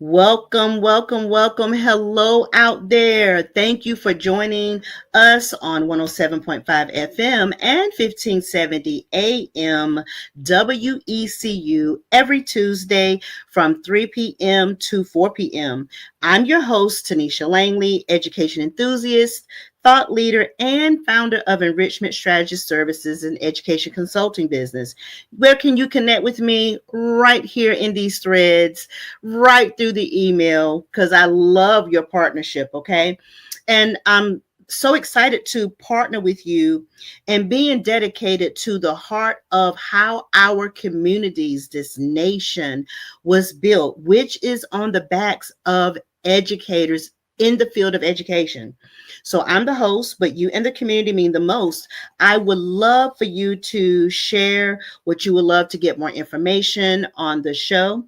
Welcome, welcome, welcome. Hello out there. Thank you for joining us on 107.5 FM and 1570 AM WECU every Tuesday from 3 p.m. to 4 p.m. I'm your host, Tonitia Langley, education enthusiast, thought leader, and founder of Enrichment Strategy Services and Education Consulting Business. Where can you connect with me? Right here in these threads, right through the email, because I love your partnership. Okay. And I'm so excited to partner with you and being dedicated to the heart of how our communities, this nation was built, which is on the backs of educators in the field of education. So I'm the host, but you and the community mean the most. I would love for you to share what you would love to get more information on the show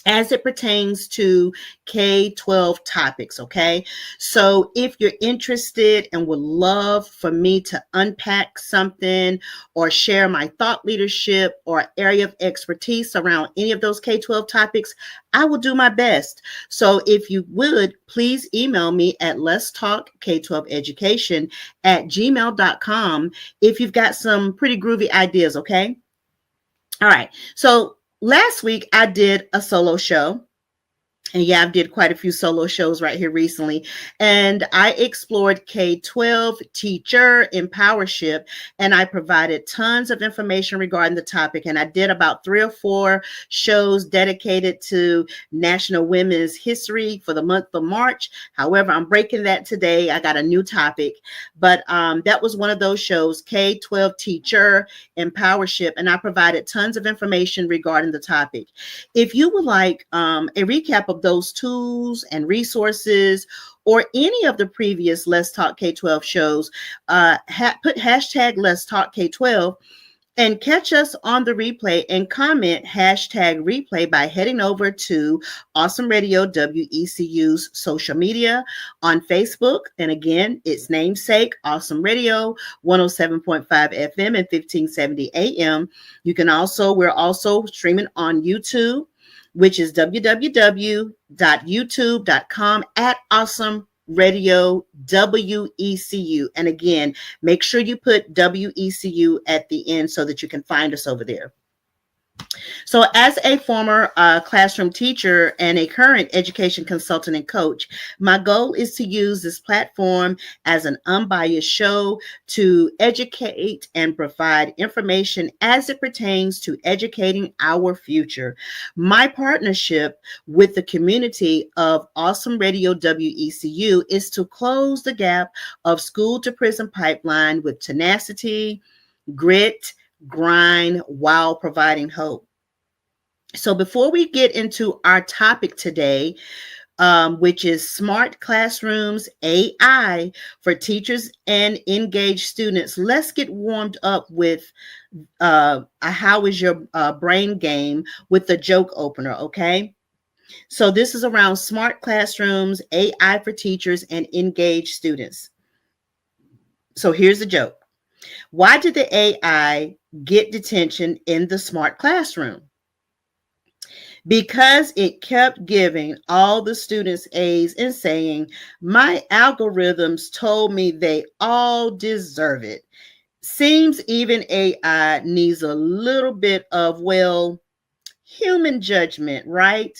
as it pertains to K12 topics, okay? So if you're interested and would love for me to unpack something or share my thought leadership or area of expertise around any of those K12 topics, I will do my best. So if you would, please email me at let's talk K12education at gmail.com if you've got some pretty groovy ideas, okay? All right. So last week I did a solo show. And yeah, I did quite a few solo shows right here recently. And I explored K12 teacher empowership, and I provided tons of information regarding the topic. And I did about 3 or 4 shows dedicated to National Women's History for the month of March. However, I'm breaking that today. I got a new topic. But that was one of those shows, K12 teacher empowership. And I provided tons of information regarding the topic. If you would like a recap of those tools and resources or any of the previous Let's Talk K12 shows, put hashtag Let's Talk K12 and catch us on the replay and comment hashtag replay by heading over to Awesome Radio WECU's social media on Facebook. And again, its namesake, Awesome Radio 107.5 FM and 1570 AM. We're also streaming on YouTube, which is www.youtube.com at Awesome Radio WECU. And again, make sure you put WECU at the end so that you can find us over there. So as a former classroom teacher and a current education consultant and coach, my goal is to use this platform as an unbiased show to educate and provide information as it pertains to educating our future. My partnership with the community of Awesome Radio WECU is to close the gap of school to prison pipeline with tenacity, grit, grind while providing hope. So before we get into our topic today, which is smart classrooms, AI for teachers and engaged students, let's get warmed up with a how is your brain game with the joke opener, okay? So this is around smart classrooms, AI for teachers and engaged students. So here's the joke. Why did the AI get detention in the smart classroom? Because it kept giving all the students A's and saying, my algorithms told me they all deserve it. Seems even AI needs a little bit of, human judgment, right?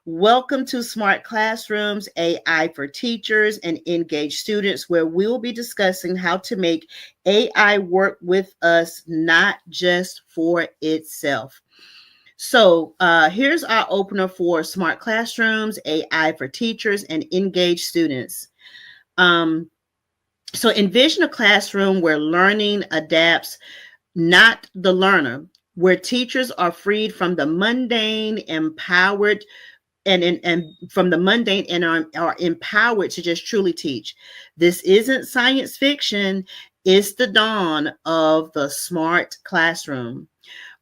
Welcome to Smart Classrooms, AI for teachers and engaged students, where we'll be discussing how to make AI work with us, not just for itself. So here's our opener for Smart Classrooms, AI for teachers and engaged students. So envision a classroom where learning adapts, not the learner, where teachers are freed from the mundane, empowered, and from the mundane and are empowered to just truly teach. This isn't science fiction. It's the dawn of the smart classroom.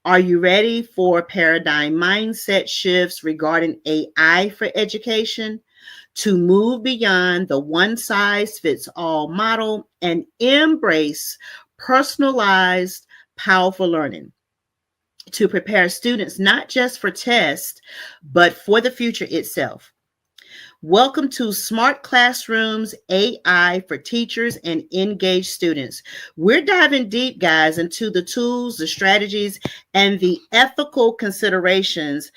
Are you ready for paradigm mindset shifts regarding AI for education? To move beyond the one size fits all model and embrace personalized, powerful learning. to prepare students not just for tests, but for the future itself. Welcome to Smart Classrooms AI for teachers and engaged students. We're diving deep, guys, into the tools, the strategies, and the ethical considerations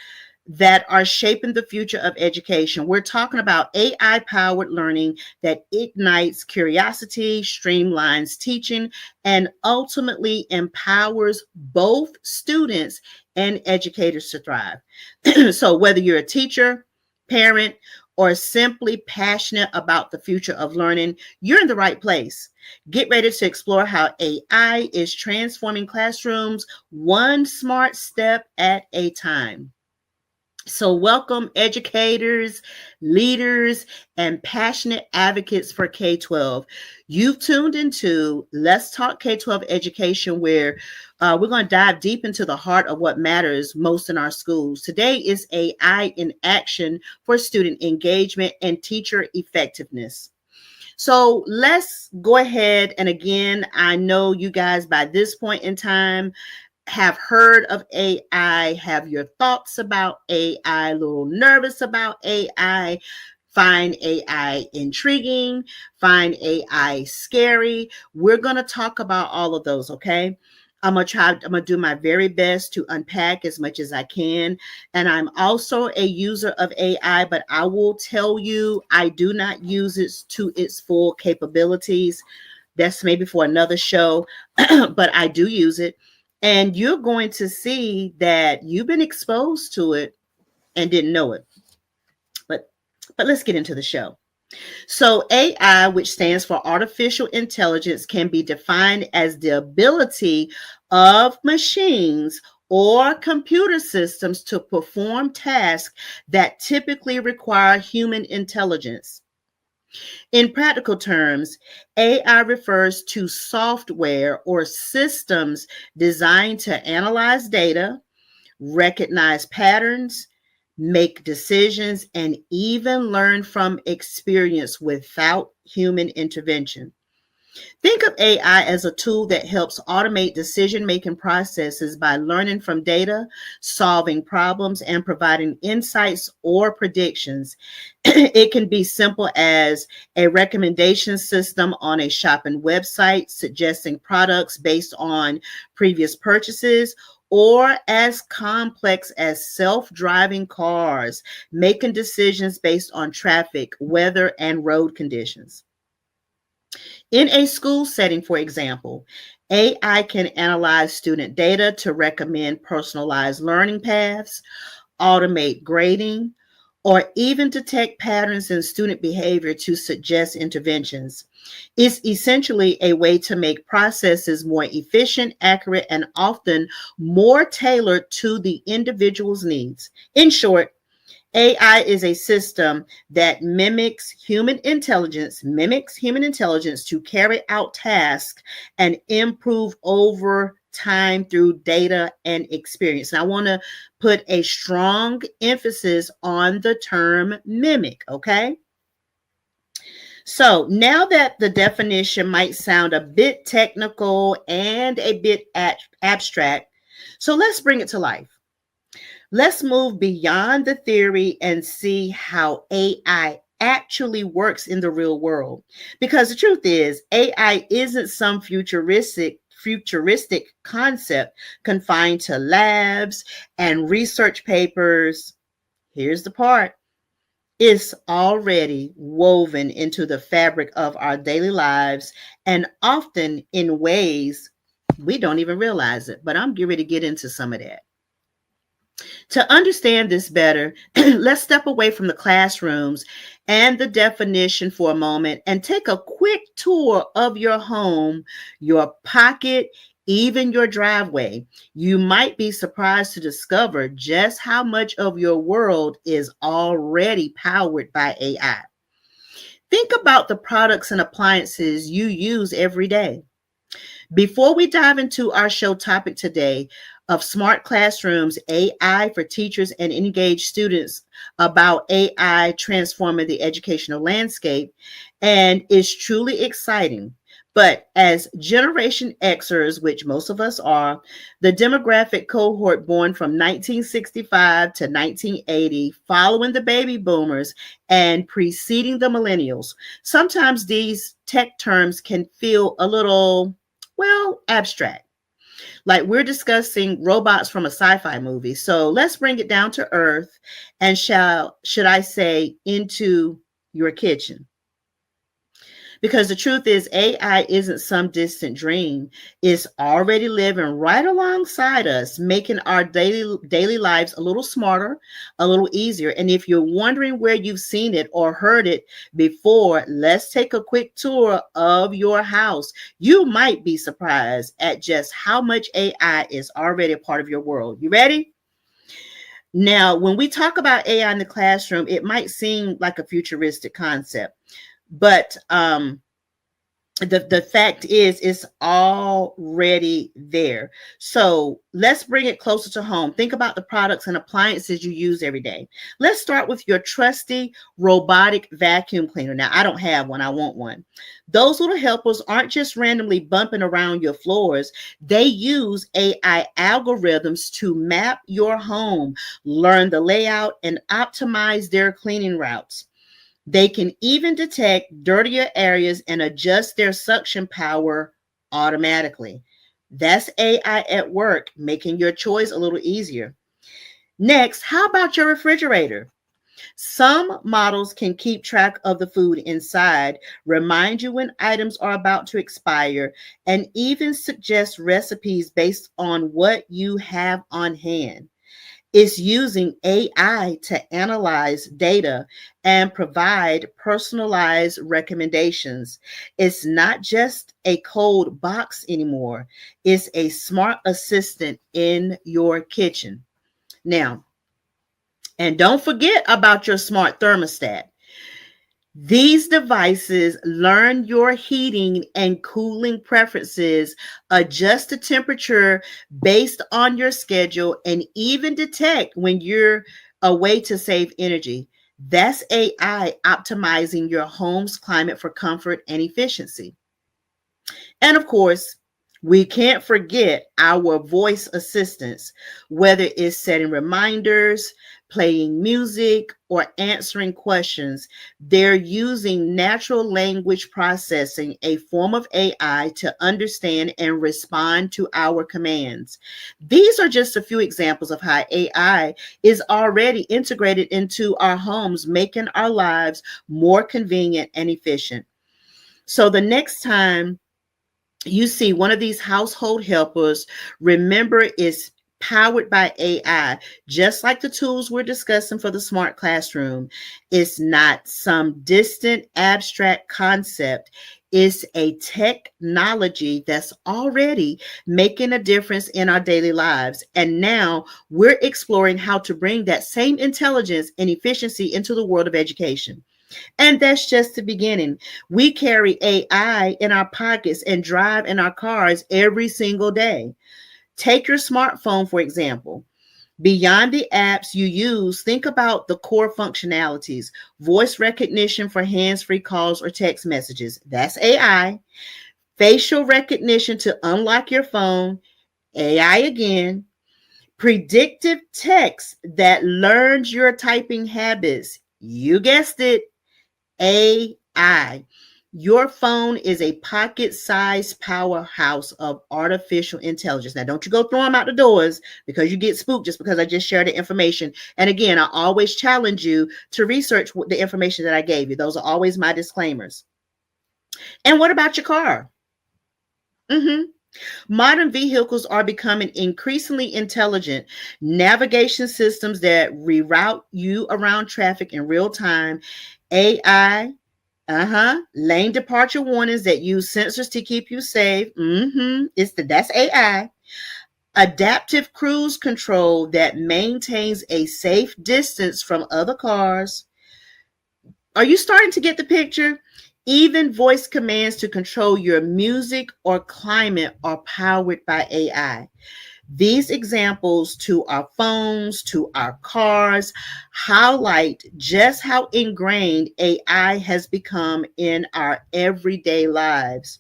that are shaping the future of education. We're talking about AI powered learning that ignites curiosity, streamlines teaching, and ultimately empowers both students and educators to thrive. So, whether you're a teacher, parent, or simply passionate about the future of learning, you're in the right place. Get ready to explore how AI is transforming classrooms one smart step at a time. So, welcome educators, leaders, and passionate advocates for K12. You've tuned into Let's Talk K12 Education, where we're going to dive deep into the heart of what matters most in our schools. Today is AI in action for student engagement and teacher effectiveness. So, let's go ahead. And again, I know you guys by this point in time have heard of AI, have your thoughts about AI, a little nervous about AI, find AI intriguing, find AI scary. We're going to talk about all of those, okay? I'm gonna do my very best to unpack as much as I can. And I'm also a user of AI, but I will tell you, I do not use it to its full capabilities. That's maybe for another show, but I do use it. And you're going to see that you've been exposed to it and didn't know it. But let's get into the show. So AI, which stands for artificial intelligence, can be defined as the ability of machines or computer systems to perform tasks that typically require human intelligence. In practical terms, AI refers to software or systems designed to analyze data, recognize patterns, make decisions, and even learn from experience without human intervention. Think of AI as a tool that helps automate decision making processes by learning from data, solving problems, and providing insights or predictions. It can be simple as a recommendation system on a shopping website, suggesting products based on previous purchases, or as complex as self driving cars, making decisions based on traffic, weather, and road conditions. In a school setting, for example, AI can analyze student data to recommend personalized learning paths, automate grading, or even detect patterns in student behavior to suggest interventions. It's essentially a way to make processes more efficient, accurate, and often more tailored to the individual's needs. In short, AI is a system that mimics human intelligence to carry out tasks and improve over time through data and experience. And I want to put a strong emphasis on the term mimic, okay? So now that the definition might sound a bit technical and a bit abstract, so let's bring it to life. Let's move beyond the theory and see how AI actually works in the real world. Because the truth is, AI isn't some futuristic concept confined to labs and research papers. Here's the part. It's already woven into the fabric of our daily lives and often in ways we don't even realize it. But I'm getting ready to get into some of that. To understand this better, let's step away from the classrooms and the definition for a moment and take a quick tour of your home, your pocket, even your driveway. You might be surprised to discover just how much of your world is already powered by AI. Think about the products and appliances you use every day. Before we dive into our show topic today of smart classrooms, AI for teachers and engaged students about AI transforming the educational landscape, and it's truly exciting. But as Generation Xers, which most of us are, the demographic cohort born from 1965 to 1980, following the baby boomers and preceding the millennials, sometimes these tech terms can feel a little, well, abstract. Like we're discussing robots from a sci-fi movie. So let's bring it down to earth and should I say into your kitchen. Because the truth is, AI isn't some distant dream. It's already living right alongside us, making our daily lives a little smarter, a little easier. And if you're wondering where you've seen it or heard it before, let's take a quick tour of your house. You might be surprised at just how much AI is already a part of your world. You ready? Now, when we talk about AI in the classroom, it might seem like a futuristic concept, but the fact is it's already there. So let's bring it closer to home. Think about the products and appliances you use every day. Let's start with your trusty robotic vacuum cleaner. Now, I don't have one. I want one. Those little helpers aren't just randomly bumping around your floors. They use AI algorithms to map your home, learn the layout, and optimize their cleaning routes. They can even detect dirtier areas and adjust their suction power automatically. That's AI at work, making your choice a little easier. Next, how about your refrigerator? Some models can keep track of the food inside, remind you when items are about to expire, and even suggest recipes based on what you have on hand. It's using AI to analyze data and provide personalized recommendations. It's not just a cold box anymore, it's a smart assistant in your kitchen. Now, and don't forget about your smart thermostat. These devices learn your heating and cooling preferences, adjust the temperature based on your schedule, and even detect when you're away to save energy. That's AI optimizing your home's climate for comfort and efficiency. And of course, we can't forget our voice assistants, whether it's setting reminders, playing music, or answering questions. They're using natural language processing, a form of AI, to understand and respond to our commands. These are just a few examples of how AI is already integrated into our homes, making our lives more convenient and efficient. So the next time you see one of these household helpers, remember it's powered by AI, just like the tools we're discussing for the smart classroom. It's not some distant abstract concept. It's a technology that's already making a difference in our daily lives. And now we're exploring how to bring that same intelligence and efficiency into the world of education. And that's just the beginning. We carry AI in our pockets and drive in our cars every single day. Take your smartphone, for example. Beyond the apps you use, think about the core functionalities: voice recognition for hands free calls or text messages. That's AI. Facial recognition to unlock your phone. AI again. Predictive text that learns your typing habits. You guessed it. AI. Your phone is a pocket-sized powerhouse of artificial intelligence. Now, don't you go throw them out the doors because you get spooked just because I just shared the information. And again, I always challenge you to research the information that I gave you. Those are always my disclaimers. And what about your car? Mhm. Modern vehicles are becoming increasingly intelligent. Navigation systems that reroute you around traffic in real time. AI. Lane departure warnings that use sensors to keep you safe. That's AI. Adaptive cruise control that maintains a safe distance from other cars. Are you starting to get the picture? Even voice commands to control your music or climate are powered by AI. These examples to our phones, to our cars, highlight just how ingrained AI has become in our everyday lives.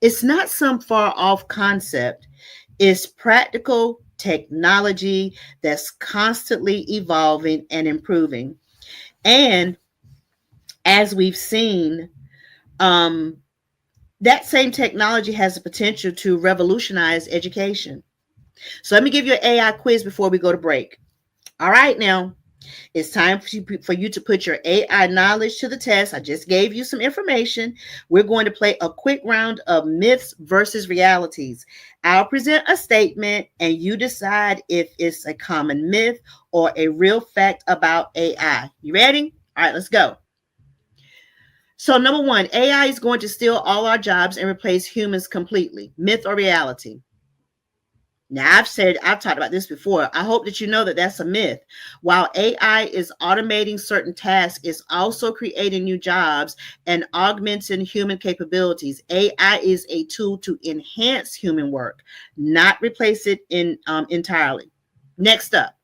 It's not some far off concept. It's practical technology that's constantly evolving and improving. And as we've seen, um, that same technology has the potential to revolutionize education. So let me give you an AI quiz before we go to break. All right, now it's time for you to put your AI knowledge to the test. I just gave you some information. We're going to play a quick round of myths versus realities. I'll present a statement and you decide if it's a common myth or a real fact about AI. You ready? All right, let's go. So, number one, AI is going to steal all our jobs and replace humans completely. Myth or reality? Now, I've talked about this before. I hope that you know that that's a myth. While AI is automating certain tasks, it's also creating new jobs and augmenting human capabilities. AI is a tool to enhance human work, not replace it entirely. Next up,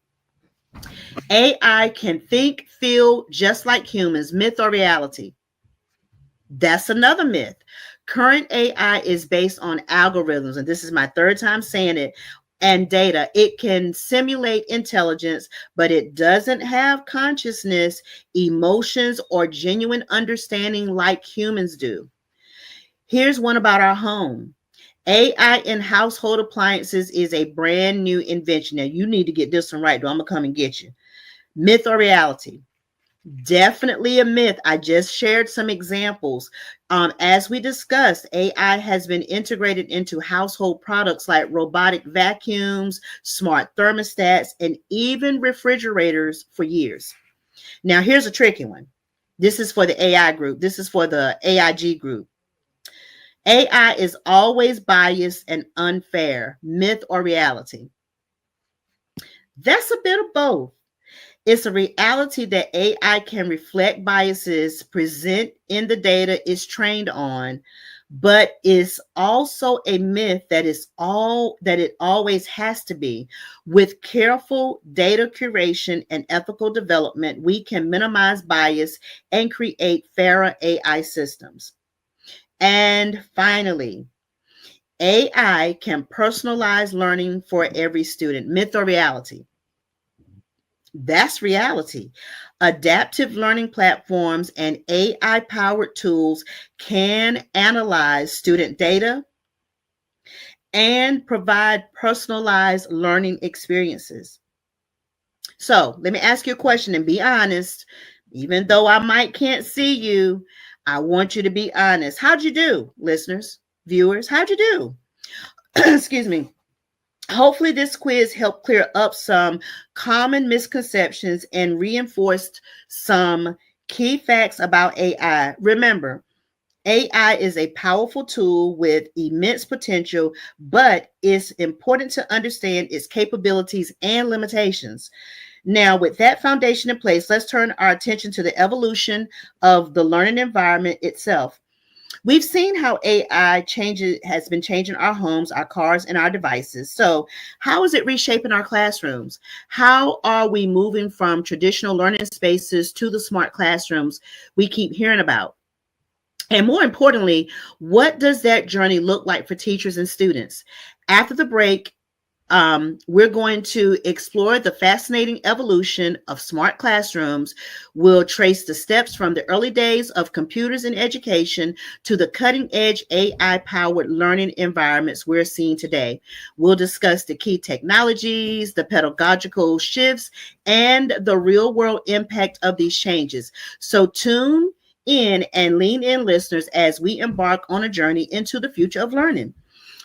AI can think, feel just like humans. Myth or reality? That's another myth. Current AI is based on algorithms, and this is my third time saying it, and data. It can simulate intelligence, but it doesn't have consciousness, emotions, or genuine understanding like humans do. Here's one about our home. AI in household appliances is a brand new invention. Now, you need to get this one right, though. I'm going to come and get you. Myth or reality? Definitely a myth. I just shared some examples. As we discussed, AI has been integrated into household products like robotic vacuums, smart thermostats, and even refrigerators for years. Now, here's a tricky one. This is for the AI group. This is for the AIG group. AI is always biased and unfair. Myth or reality? That's a bit of both. It's a reality that AI can reflect biases present in the data it's trained on, but it's also a myth that it always has to be. With careful data curation and ethical development, we can minimize bias and create fairer AI systems. And finally, AI can personalize learning for every student. Myth or reality? That's reality. Adaptive learning platforms and AI powered tools can analyze student data and provide personalized learning experiences. So let me ask you a question and be honest. Even though I might can't see you, I want you to be honest. How'd you do, listeners, viewers? How'd you do? Excuse me. Hopefully, this quiz helped clear up some common misconceptions and reinforced some key facts about AI. Remember, AI is a powerful tool with immense potential, but it's important to understand its capabilities and limitations. Now, with that foundation in place, let's turn our attention to the evolution of the learning environment itself. We've seen how AI has been changing our homes, our cars, and our devices. So, how is it reshaping our classrooms? How are we moving from traditional learning spaces to the smart classrooms we keep hearing about? And more importantly, what does that journey look like for teachers and students? After the break, we're going to explore the fascinating evolution of smart classrooms. We'll trace the steps from the early days of computers in education to the cutting edge AI powered learning environments we're seeing today. We'll discuss the key technologies, the pedagogical shifts, and the real world impact of these changes. So tune in and lean in, listeners, as we embark on a journey into the future of learning.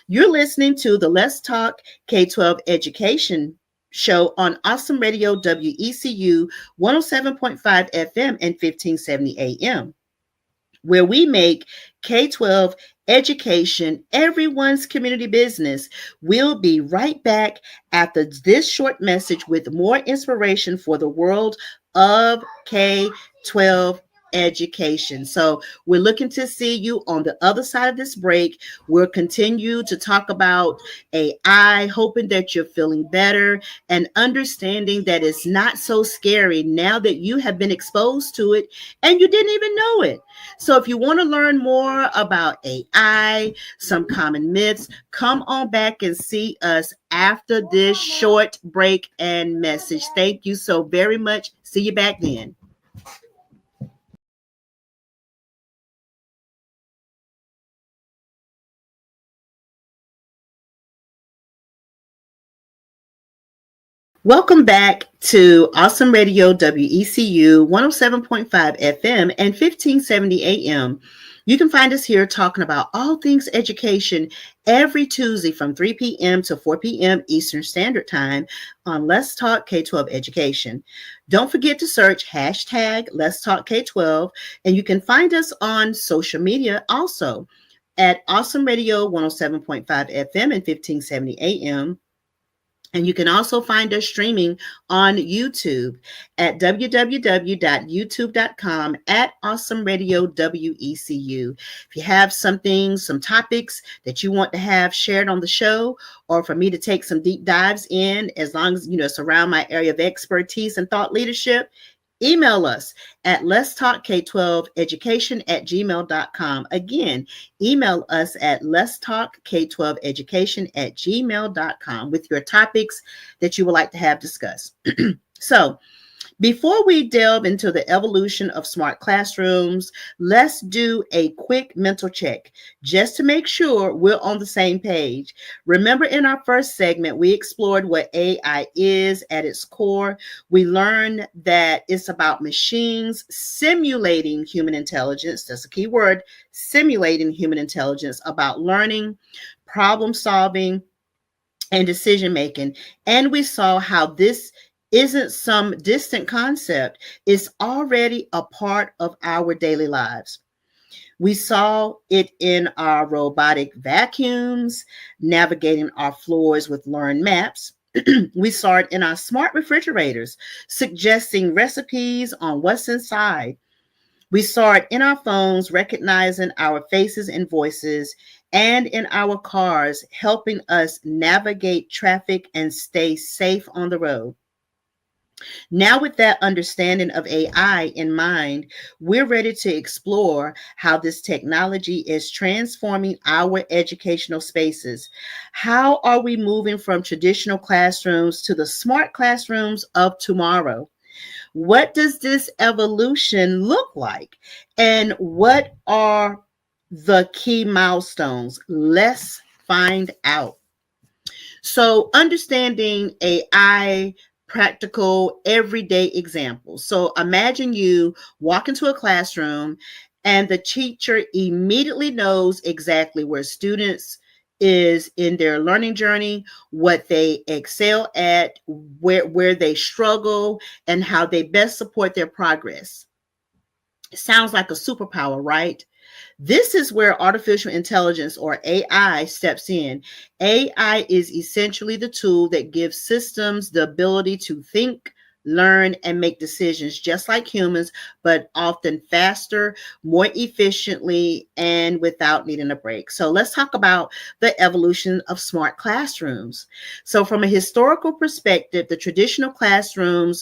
You're listening to the Let's Talk K12 Education show on Awesome Radio WECU 107.5 FM and 1570 AM, where we make K12 education everyone's community business. We'll be right back after this short message with more inspiration for the world of K12 education. So we're looking to see you on the other side of this break. We'll continue to talk about AI, hoping that you're feeling better and understanding that it's not so scary now that you have been exposed to it and you didn't even know it. So if you want to learn more about AI, some common myths, come on back and see us after this short break and message. Thank you so very much. See you back then. Welcome back to Awesome Radio WECU 107.5 FM and 1570 AM. You can find us here talking about all things education every Tuesday from 3 p.m. to 4 p.m. Eastern Standard Time on Let's Talk K12 Education. Don't forget to search hashtag Let's Talk K12, and you can find us on social media also at Awesome Radio 107.5 FM and 1570 AM. And you can also find us streaming on YouTube at www.youtube.com at Awesome Radio WECU. If you have some topics that you want to have shared on the show, or for me to take some deep dives in, as long as it's around my area of expertise and thought leadership, email us at letstalk-k12education@gmail.com. Again, email us at letstalk-k12education@gmail.com with your topics that you would like to have discussed. So, before we delve into the evolution of smart classrooms, let's do a quick mental check just to make sure we're on the same page. Remember, in our first segment, we explored what AI is at its core. We learned that it's about machines simulating human intelligence. That's a key word, simulating human intelligence, about learning, problem solving, and decision making. And we saw how this isn't some distant concept. It's already a part of our daily lives. We saw it in our robotic vacuums, navigating our floors with learned maps. We saw it in our smart refrigerators, suggesting recipes on what's inside. We saw it in our phones, recognizing our faces and voices, and in our cars, helping us navigate traffic and stay safe on the road. Now, with that understanding of AI in mind, we're ready to explore how this technology is transforming our educational spaces. How are we moving from traditional classrooms to the smart classrooms of tomorrow? What does this evolution look like? And what are the key milestones? Let's find out. So, understanding AI, practical, everyday examples. So, imagine you walk into a classroom and the teacher immediately knows exactly where students is in their learning journey, what they excel at, where they struggle, and how they best support their progress. Sounds like a superpower, right? This is where artificial intelligence, or AI, steps in. AI is essentially the tool that gives systems the ability to think, learn, and make decisions just like humans, but often faster, more efficiently, and without needing a break. So let's talk about the evolution of smart classrooms. So from a historical perspective, the traditional classroom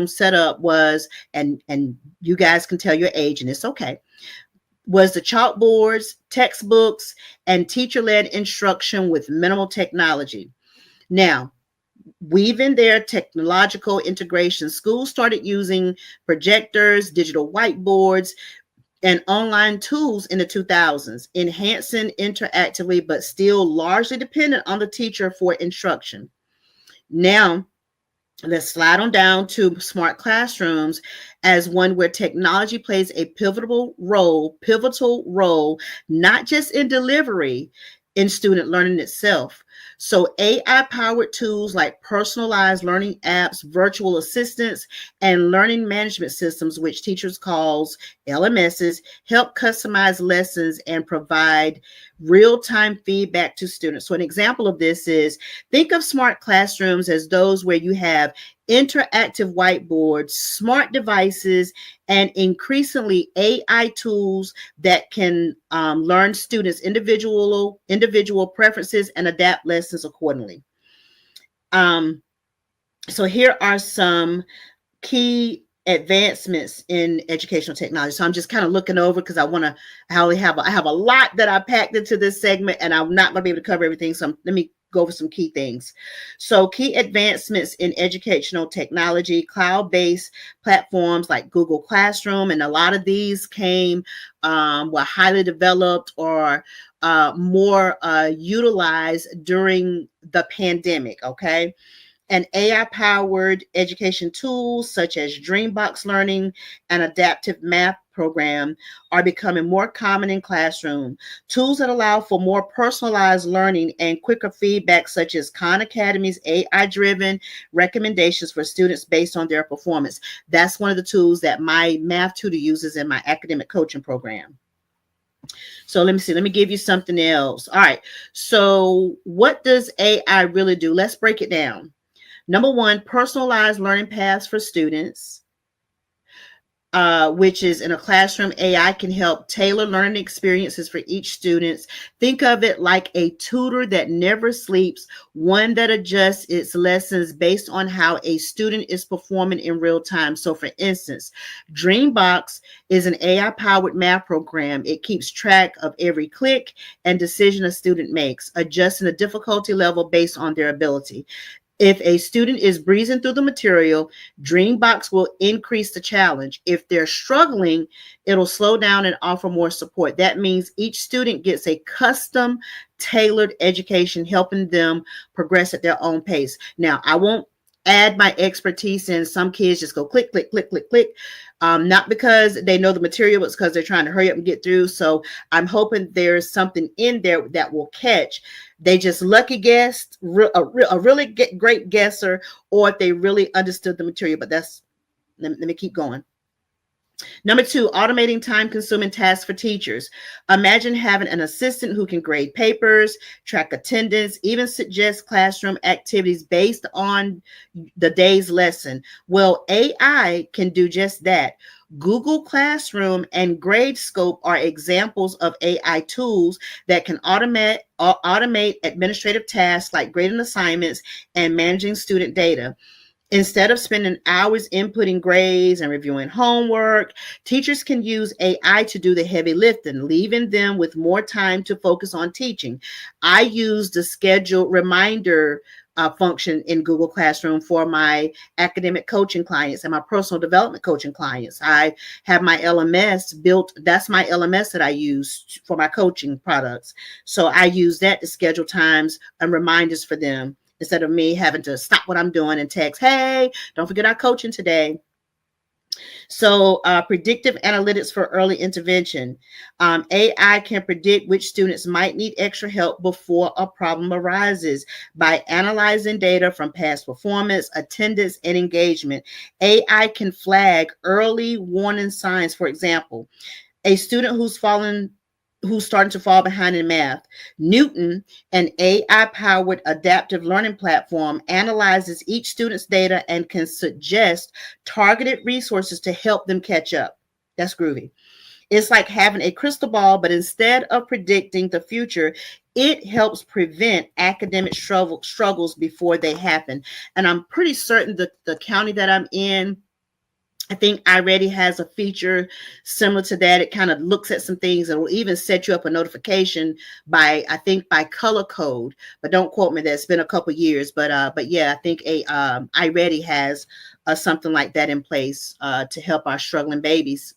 setup was, and you guys can tell your age and it's okay, was the chalkboards, textbooks, and teacher-led instruction with minimal technology. Now, weaving their technological integration, schools started using projectors, digital whiteboards, and online tools in the 2000s, enhancing interactively, but still largely dependent on the teacher for instruction. Now, let's slide on down to smart classrooms as one where technology plays a pivotal role, not just in delivery, in student learning itself. So AI-powered tools like personalized learning apps, virtual assistants, and learning management systems, which teachers calls LMSs help customize lessons and provide real-time feedback to students. So an example of this is, think of smart classrooms as those where you have interactive whiteboards, smart devices, and increasingly AI tools that can learn students' individual preferences and adapt lessons accordingly. So here are some key advancements in educational technology. So I'm just kind of looking over because I have a lot that I packed into this segment, and I'm not going to be able to cover everything. So let me go over some key things. So key advancements in educational technology: cloud-based platforms like Google Classroom, and a lot of these were highly developed or more utilized during the pandemic. Okay. And AI-powered education tools such as Dreambox Learning and Adaptive Math Program are becoming more common in classroom. Tools that allow for more personalized learning and quicker feedback, such as Khan Academy's AI-driven recommendations for students based on their performance. That's one of the tools that my math tutor uses in my academic coaching program. So let me see. Let me give you something else. All right. So what does AI really do? Let's break it down. Number one, personalized learning paths for students, which is in a classroom. AI can help tailor learning experiences for each student. Think of it like a tutor that never sleeps, one that adjusts its lessons based on how a student is performing in real time. So for instance, Dreambox is an AI-powered math program. It keeps track of every click and decision a student makes, adjusting the difficulty level based on their ability. If a student is breezing through the material, Dreambox will increase the challenge. If they're struggling, it'll slow down and offer more support. That means each student gets a custom tailored education, helping them progress at their own pace. Now, I won't add my expertise in. Some kids just go click, click, click, click, click. Not because they know the material, it's because they're trying to hurry up and get through. So I'm hoping there's something in there that will catch. They just lucky guessed, a really great guesser, or if they really understood the material. But let me keep going. Number two, automating time-consuming tasks for teachers. Imagine having an assistant who can grade papers, track attendance, even suggest classroom activities based on the day's lesson. Well, AI can do just that. Google Classroom and Gradescope are examples of AI tools that can automate administrative tasks like grading assignments and managing student data. Instead of spending hours inputting grades and reviewing homework, teachers can use AI to do the heavy lifting, leaving them with more time to focus on teaching. I use the schedule reminder function in Google Classroom for my academic coaching clients and my personal development coaching clients. I have my LMS built. That's my LMS that I use for my coaching products. So I use that to schedule times and reminders for them, instead of me having to stop what I'm doing and text, hey, don't forget our coaching today. So predictive analytics for early intervention. AI can predict which students might need extra help before a problem arises by analyzing data from past performance, attendance, and engagement. AI can flag early warning signs. For example, a student who's starting to fall behind in math. Newton, an AI-powered adaptive learning platform, analyzes each student's data and can suggest targeted resources to help them catch up. That's groovy. It's like having a crystal ball, but instead of predicting the future, it helps prevent academic struggles before they happen. And I'm pretty certain that the county that I'm in, I think iReady has a feature similar to that. It kind of looks at some things and will even set you up a notification by color code. But don't quote me. That's been a couple years. But yeah, I think iReady has something like that in place to help our struggling babies.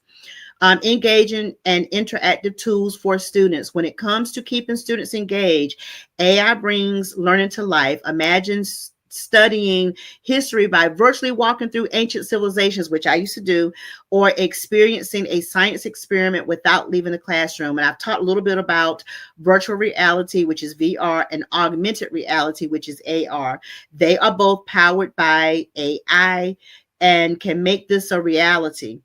Engaging and interactive tools for students. When it comes to keeping students engaged, AI brings learning to life. Imagine studying history by virtually walking through ancient civilizations, which I used to do, or experiencing a science experiment without leaving the classroom. And I've talked a little bit about virtual reality, which is VR, and augmented reality, which is AR. They are both powered by AI and can make this a reality.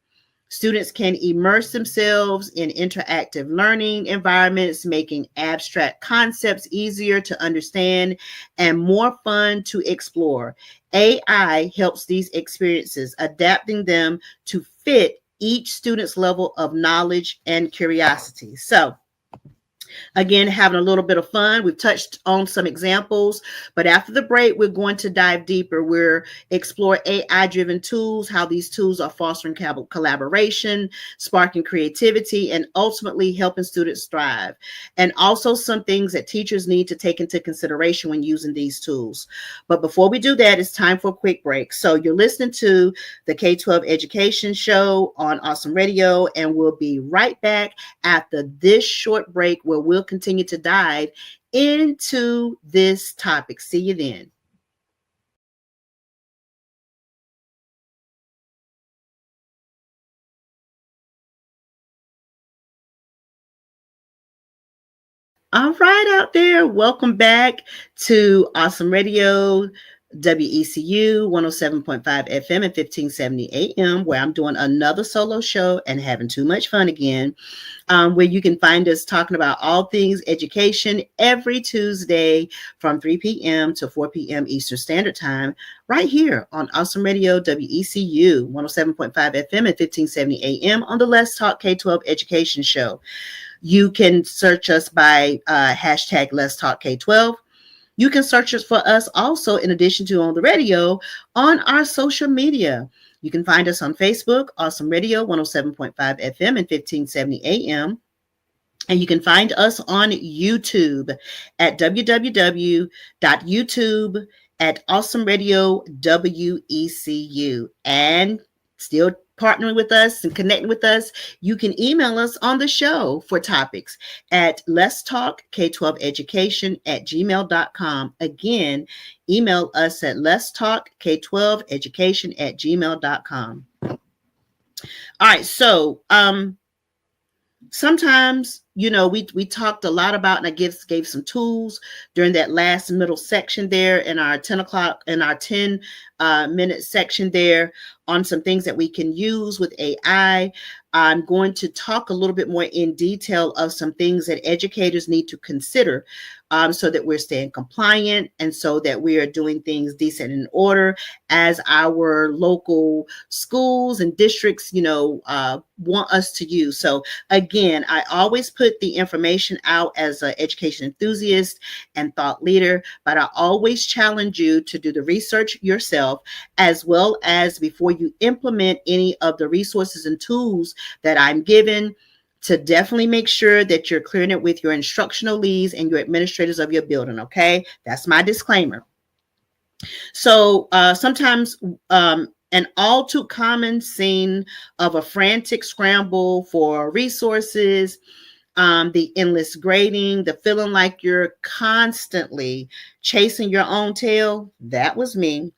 Students can immerse themselves in interactive learning environments, making abstract concepts easier to understand and more fun to explore. AI helps these experiences, adapting them to fit each student's level of knowledge and curiosity. So, again, having a little bit of fun. We've touched on some examples, but after the break, we're going to dive deeper. We're explore AI-driven tools, how these tools are fostering collaboration, sparking creativity, and ultimately helping students thrive. And also some things that teachers need to take into consideration when using these tools. But before we do that, it's time for a quick break. So you're listening to the K12 Education Show on Awesome Radio, and we'll be right back after this short break where we'll continue to dive into this topic. See you then. All right, out there, welcome back to Awesome Radio, WECU 107.5 FM and 1570 AM, where I'm doing another solo show and having too much fun again. Where you can find us talking about all things education every Tuesday from 3 p.m. to 4 p.m. Eastern Standard Time, right here on Awesome Radio, WECU 107.5 FM and 1570 AM on the Let's Talk K12 Education Show. You can search us by hashtag Let's Talk K12. You can search for us also, in addition to on the radio, on our social media. You can find us on Facebook, Awesome Radio 107.5 FM and 1570 AM. And you can find us on YouTube at www.youtube at Awesome Radio WECU. And still partnering with us and connecting with us, you can email us on the show for topics at Let's Talk K12 Education at gmail.com. Again, email us at Let's Talk K12 Education at gmail.com. All right, so sometimes, we talked a lot about, and I gave some tools during that last middle section there in our 10 o'clock, in our 10 minute section there, on some things that we can use with AI. I'm going to talk a little bit more in detail of some things that educators need to consider, so that we're staying compliant and so that we are doing things decent and in order as our local schools and districts, want us to use. So again, I always put the information out as an education enthusiast and thought leader, but I always challenge you to do the research yourself, as well as before you implement any of the resources and tools that I'm given, to definitely make sure that you're clearing it with your instructional leads and your administrators of your building. Okay, that's my disclaimer. So sometimes an all too common scene of a frantic scramble for resources, the endless grading, the feeling like you're constantly chasing your own tail. That was me.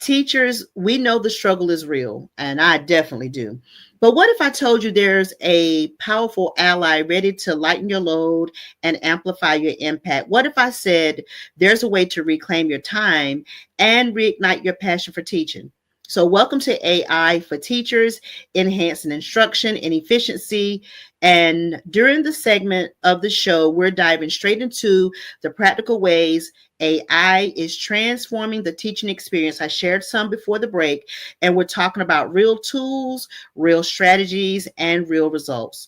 Teachers, we know the struggle is real, and I definitely do. But what if I told you there's a powerful ally ready to lighten your load and amplify your impact? What if I said there's a way to reclaim your time and reignite your passion for teaching? So welcome to AI for Teachers, enhancing instruction and efficiency. And during the segment of the show, we're diving straight into the practical ways AI is transforming the teaching experience. I shared some before the break, and we're talking about real tools, real strategies, and real results.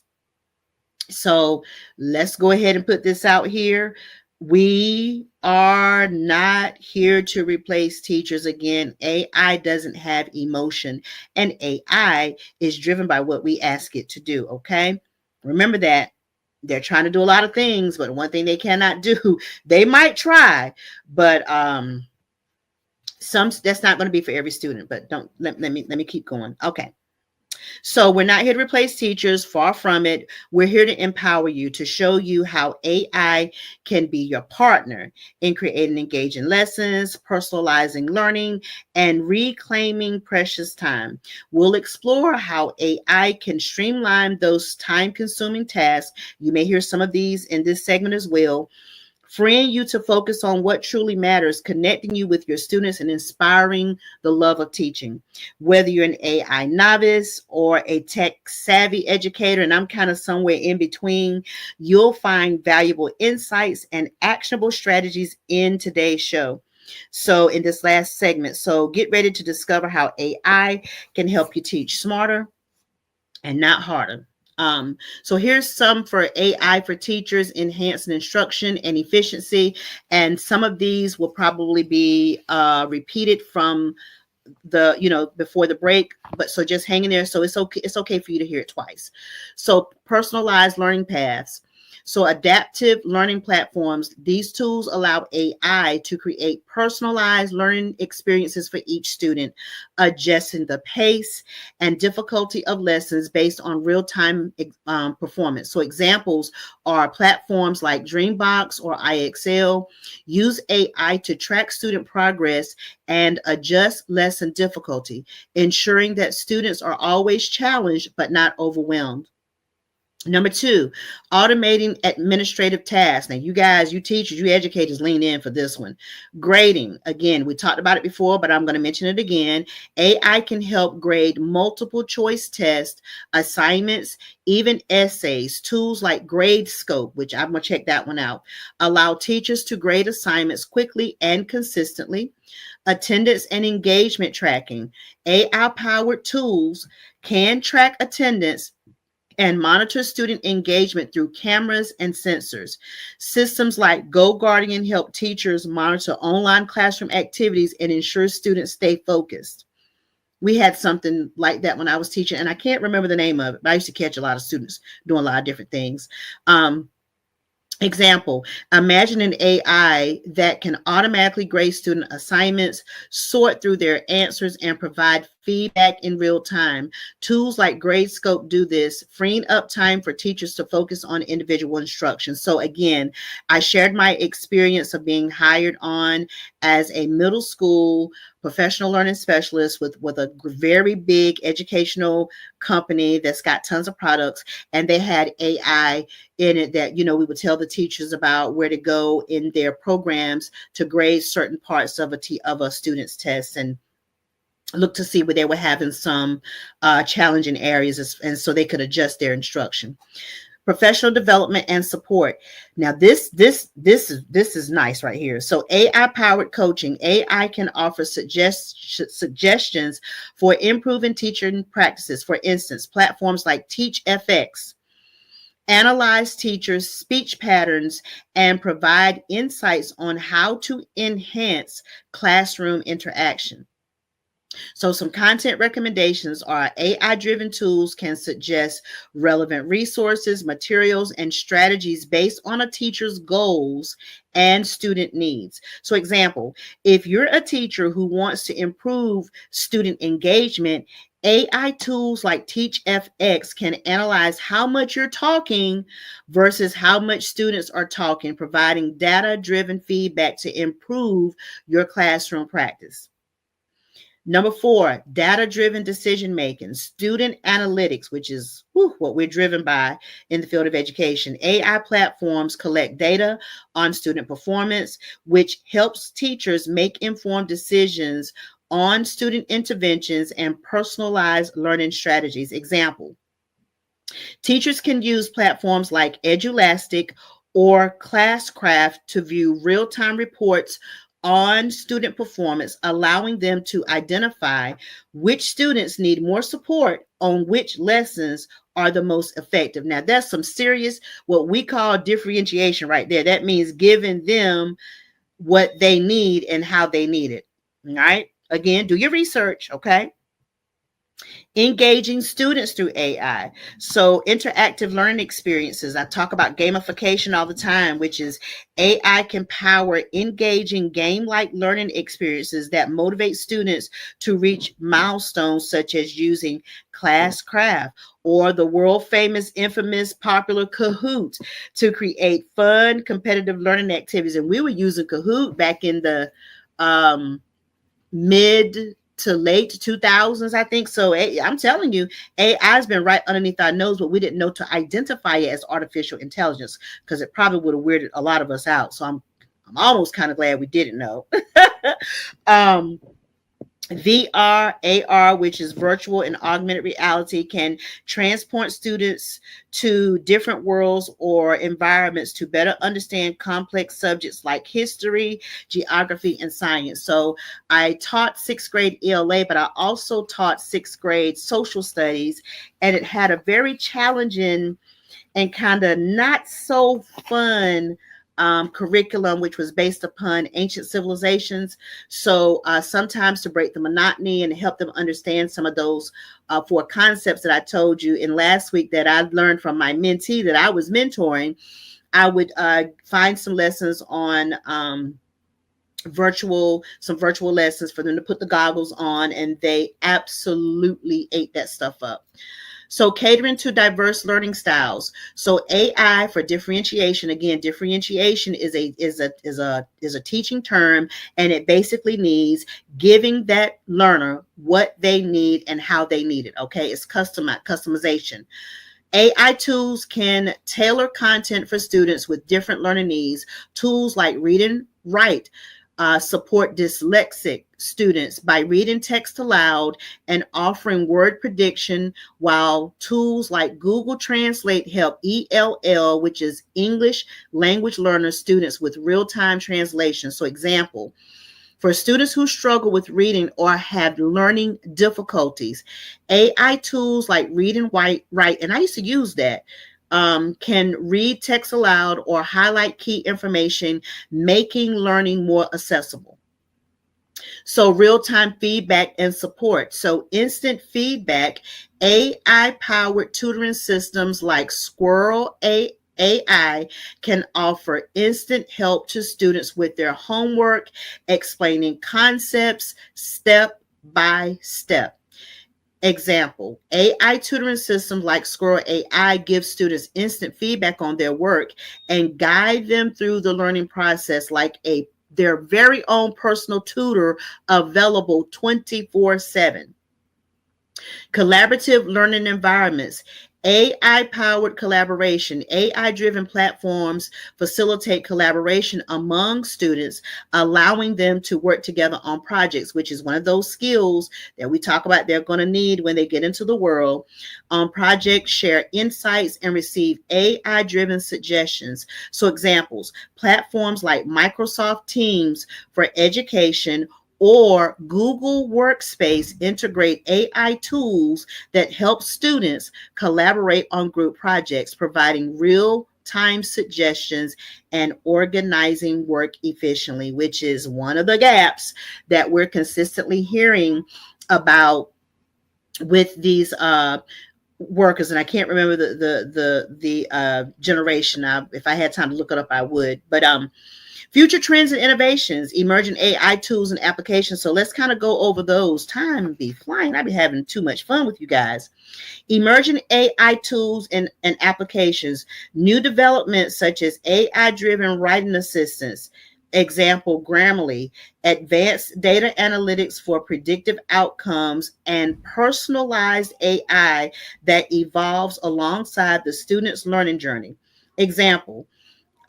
So let's go ahead and put this out here. We are not here to replace teachers. Again, AI doesn't have emotion, and AI is driven by what we ask it to do. Okay, remember that. They're trying to do a lot of things, but one thing they cannot do, they might try, but some, that's not going to be for every student. But don't let me keep going. Okay. So we're not here to replace teachers, far from it. We're here to empower you, to show you how AI can be your partner in creating engaging lessons, personalizing learning, and reclaiming precious time. We'll explore how AI can streamline those time-consuming tasks. You may hear some of these in this segment as well, freeing you to focus on what truly matters, connecting you with your students, and inspiring the love of teaching. Whether you're an AI novice or a tech savvy educator, and I'm kind of somewhere in between, you'll find valuable insights and actionable strategies in today's show. So, in this last segment, so get ready to discover how AI can help you teach smarter and not harder. So here's some for AI for teachers, enhancing instruction and efficiency. And some of these will probably be repeated from before the break, but so just hang in there. So it's okay for you to hear it twice. So personalized learning paths. So adaptive learning platforms, these tools allow AI to create personalized learning experiences for each student, adjusting the pace and difficulty of lessons based on real-time performance. So examples are platforms like Dreambox or IXL use AI to track student progress and adjust lesson difficulty, ensuring that students are always challenged but not overwhelmed. Number two, automating administrative tasks. Now, you guys, you teachers, you educators, lean in for this one. Grading. Again, we talked about it before, but I'm going to mention it again. AI can help grade multiple choice tests, assignments, even essays. Tools like GradeScope, which I'm going to check that one out, allow teachers to grade assignments quickly and consistently. Attendance and engagement tracking. AI-powered tools can track attendance and monitor student engagement through cameras and sensors. Systems like GoGuardian help teachers monitor online classroom activities and ensure students stay focused. We had something like that when I was teaching, and I can't remember the name of it, but I used to catch a lot of students doing a lot of different things. Example, imagine an AI that can automatically grade student assignments, sort through their answers, and provide feedback in real time. Tools like GradeScope do this, freeing up time for teachers to focus on individual instruction. So again, I shared my experience of being hired on as a middle school professional learning specialist with a very big educational company that's got tons of products, and they had AI in it that we would tell the teachers about where to go in their programs to grade certain parts of a student's test and look to see where they were having some challenging areas, and so they could adjust their instruction. Professional development and support. Now this is nice right here. So AI powered coaching. AI can offer suggestions for improving teaching practices. For instance, platforms like TeachFX analyze teachers' speech patterns and provide insights on how to enhance classroom interaction. So some content recommendations are AI-driven tools can suggest relevant resources, materials, and strategies based on a teacher's goals and student needs. So example, if you're a teacher who wants to improve student engagement, AI tools like TeachFX can analyze how much you're talking versus how much students are talking, providing data-driven feedback to improve your classroom practice. Number four, data-driven decision making, student analytics, which is what we're driven by in the field of education. AI platforms collect data on student performance, which helps teachers make informed decisions on student interventions and personalized learning strategies. Example, teachers can use platforms like Edulastic or Classcraft to view real-time reports on student performance, allowing them to identify which students need more support on which lessons are the most effective. Now, that's some serious, what we call differentiation right there. That means giving them what they need and how they need it. All right. Again, do your research. Okay. Engaging students through AI. So interactive learning experiences. I talk about gamification all the time, which is AI can power engaging game-like learning experiences that motivate students to reach milestones such as using Classcraft or the world famous, infamous, popular Kahoot to create fun, competitive learning activities. And we were using Kahoot back in the mid to late 2000s, I think. So I'm telling you, AI has been right underneath our nose, but we didn't know to identify it as artificial intelligence because it probably would have weirded a lot of us out. So I'm almost kind of glad we didn't know. um, VR, AR, which is virtual and augmented reality, can transport students to different worlds or environments to better understand complex subjects like history, geography, and science. So I taught sixth grade ELA, but I also taught sixth grade social studies, and it had a very challenging and kind of not so fun curriculum, which was based upon ancient civilizations. So sometimes to break the monotony and help them understand some of those four concepts that I told you in last week that I learned from my mentee that I was mentoring, I would find some lessons on some virtual lessons for them to put the goggles on, and they absolutely ate that stuff up. So catering to diverse learning styles. So AI for differentiation. Again, differentiation is a teaching term, and it basically needs giving that learner what they need and how they need it. Okay, it's customization. AI tools can tailor content for students with different learning needs. Tools like Read and Write support dyslexic students by reading text aloud and offering word prediction, while tools like Google Translate help ELL, which is English language learners, students with real-time translation. So example, for students who struggle with reading or have learning difficulties, AI tools like Read and Write, and I used to use that, can read text aloud or highlight key information, making learning more accessible. So real-time feedback and support. So instant feedback, AI-powered tutoring systems like Squirrel AI can offer instant help to students with their homework, explaining concepts step by step. Example, AI tutoring systems like Squirrel AI give students instant feedback on their work and guide them through the learning process like their very own personal tutor available 24/7. Collaborative learning environments. AI-powered collaboration. AI-driven platforms facilitate collaboration among students, allowing them to work together on projects, which is one of those skills that we talk about they're going to need when they get into the world. On projects, share insights and receive AI-driven suggestions. So examples, platforms like Microsoft Teams for education or Google Workspace integrate AI tools that help students collaborate on group projects, providing real-time suggestions and organizing work efficiently, which is one of the gaps that we're consistently hearing about with these workers. And I can't remember the generation. If I had time to look it up, I would. But future trends and innovations, emerging AI tools and applications. So let's kind of go over those. Time be flying. I've been having too much fun with you guys. Emerging AI tools and applications, new developments such as AI-driven writing assistants. Example, Grammarly, advanced data analytics for predictive outcomes, and personalized AI that evolves alongside the student's learning journey. Example,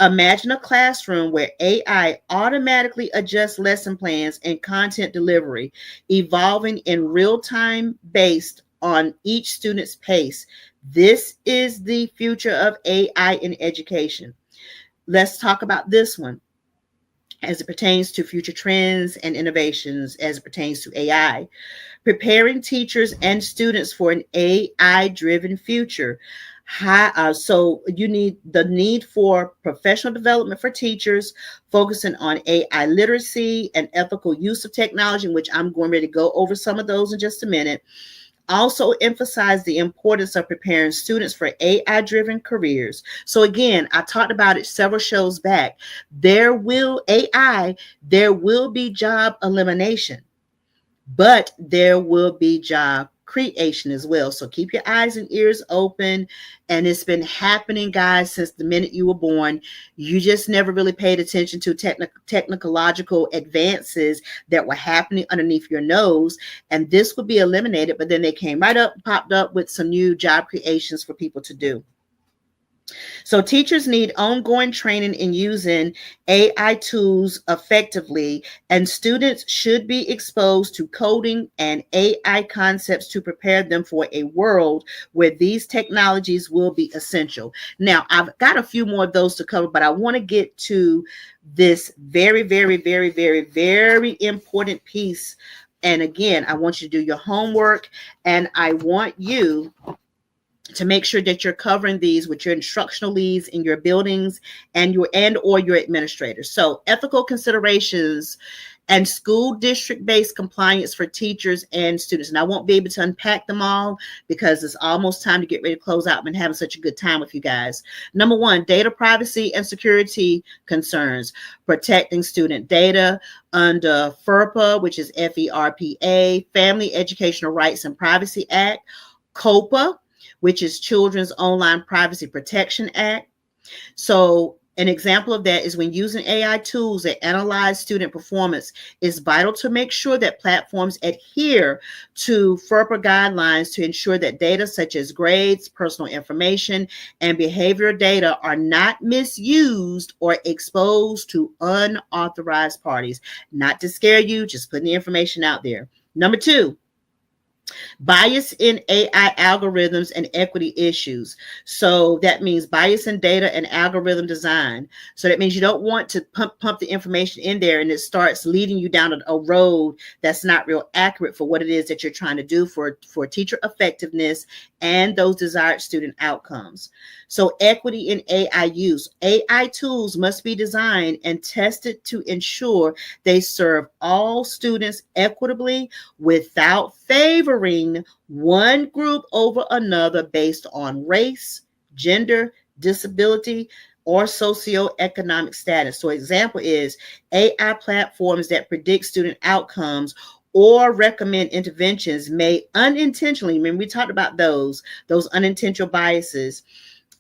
imagine a classroom where AI automatically adjusts lesson plans and content delivery, evolving in real time based on each student's pace. This is the future of AI in education. Let's talk about this one as it pertains to future trends and innovations as it pertains to AI. Preparing teachers and students for an AI-driven future. So you need the need for professional development for teachers, focusing on AI literacy and ethical use of technology, which I'm going to go over some of those in just a minute. Also emphasize the importance of preparing students for AI-driven careers. So again, I talked about it several shows back. There will be job elimination, but there will be job creation as well. So keep your eyes and ears open. And it's been happening, guys, since the minute you were born. You just never really paid attention to technological advances that were happening underneath your nose. And this would be eliminated, but then they came right up, popped up with some new job creations for people to do. So teachers need ongoing training in using AI tools effectively, and students should be exposed to coding and AI concepts to prepare them for a world where these technologies will be essential. Now, I've got a few more of those to cover, but I want to get to this very, very, very, very, very important piece. And again, I want you to do your homework, and I want you to make sure that you're covering these with your instructional leads in your buildings and or your administrators. So ethical considerations and school district-based compliance for teachers and students. And I won't be able to unpack them all because it's almost time to get ready to close out. I've been having such a good time with you guys. Number one, data privacy and security concerns. Protecting student data under FERPA, which is FERPA, Family Educational Rights and Privacy Act, COPA, which is Children's Online Privacy Protection Act. So an example of that is when using AI tools that analyze student performance, it's vital to make sure that platforms adhere to FERPA guidelines to ensure that data such as grades, personal information, and behavioral data are not misused or exposed to unauthorized parties. Not to scare you, just putting the information out there. Number two, bias in AI algorithms and equity issues. So that means bias in data and algorithm design. So that means you don't want to pump the information in there and it starts leading you down a road that's not real accurate for what it is that you're trying to do for teacher effectiveness and those desired student outcomes. So equity in AI use. AI tools must be designed and tested to ensure they serve all students equitably without favoring one group over another based on race, gender, disability, or socioeconomic status. So example is AI platforms that predict student outcomes or recommend interventions may unintentionally, remember we talked about those unintentional biases,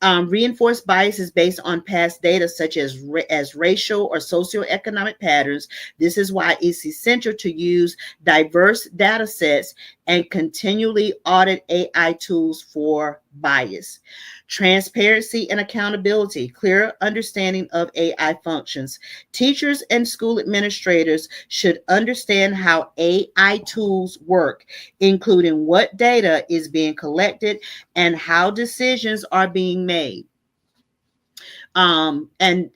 reinforce biases based on past data such as racial or socioeconomic patterns. This is why it's essential to use diverse data sets and continually audit AI tools for bias. Transparency and accountability, clear understanding of AI functions. Teachers and school administrators should understand how AI tools work, including what data is being collected and how decisions are being made. And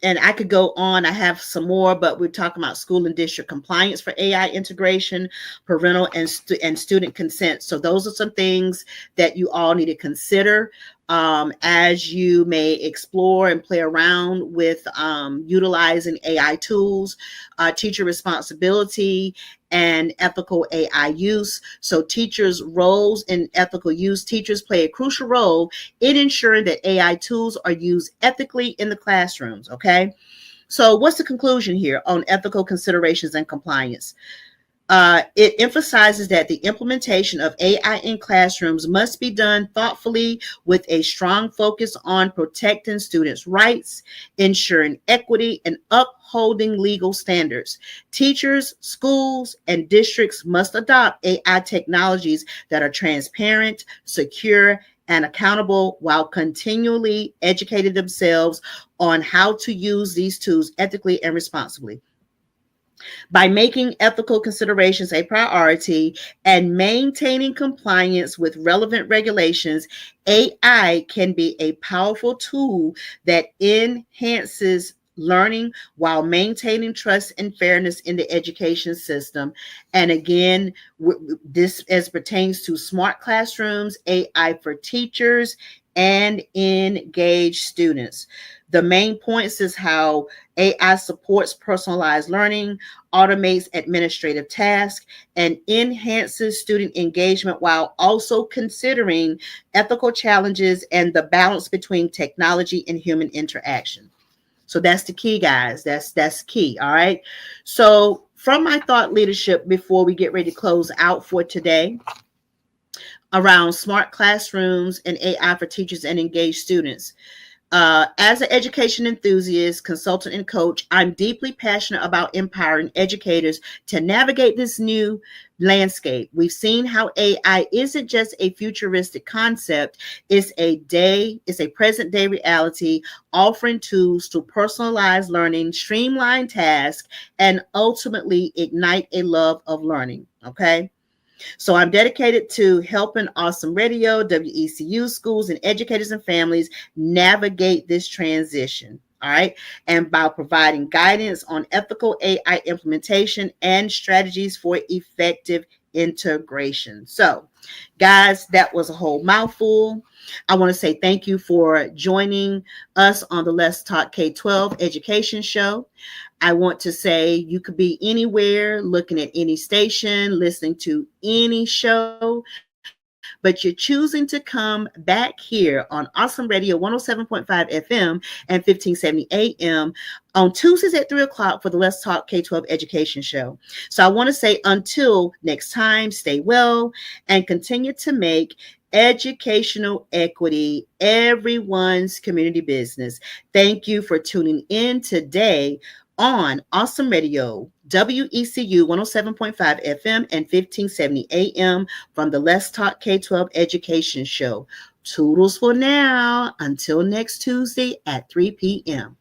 I could go on. I have some more, but we're talking about school and district compliance for AI integration, parental and student consent. So those are some things that you all need to consider as you may explore and play around with utilizing AI tools, teacher responsibility, and ethical AI use. So teachers' roles in ethical use. Teachers play a crucial role in ensuring that AI tools are used ethically in the classrooms, okay? So what's the conclusion here on ethical considerations and compliance? It emphasizes that the implementation of AI in classrooms must be done thoughtfully with a strong focus on protecting students' rights, ensuring equity, and upholding legal standards. Teachers, schools, and districts must adopt AI technologies that are transparent, secure, and accountable while continually educating themselves on how to use these tools ethically and responsibly. By making ethical considerations a priority and maintaining compliance with relevant regulations, AI can be a powerful tool that enhances learning while maintaining trust and fairness in the education system. And again, this as pertains to smart classrooms, AI for teachers, and engaged students. The main points is how AI supports personalized learning, automates administrative tasks, and enhances student engagement while also considering ethical challenges and the balance between technology and human interaction. So that's the key, guys. That's key. All right. So from my thought leadership, before we get ready to close out for today, around smart classrooms and AI for teachers and engaged students. As an education enthusiast, consultant, and coach, I'm deeply passionate about empowering educators to navigate this new landscape. We've seen how AI isn't just a futuristic concept, it's a present day reality, offering tools to personalize learning, streamline tasks, and ultimately ignite a love of learning. Okay. So I'm dedicated to helping Awesome Radio, WECU schools, and educators and families navigate this transition. All right. And by providing guidance on ethical AI implementation and strategies for effective integration. So, guys, that was a whole mouthful. I want to say thank you for joining us on the Let's Talk K12 education show. I want to say you could be anywhere, looking at any station, listening to any show, but you're choosing to come back here on Awesome Radio 107.5 FM and 1570 AM on Tuesdays at 3 o'clock for the Let's Talk K12 education show. So I want to say until next time, stay well and continue to make educational equity everyone's community business. Thank you for tuning in today on Awesome Radio, WECU 107.5 FM and 1570 AM from the Let's Talk K12 Education Show. Toodles for now. Until next Tuesday at 3 p.m.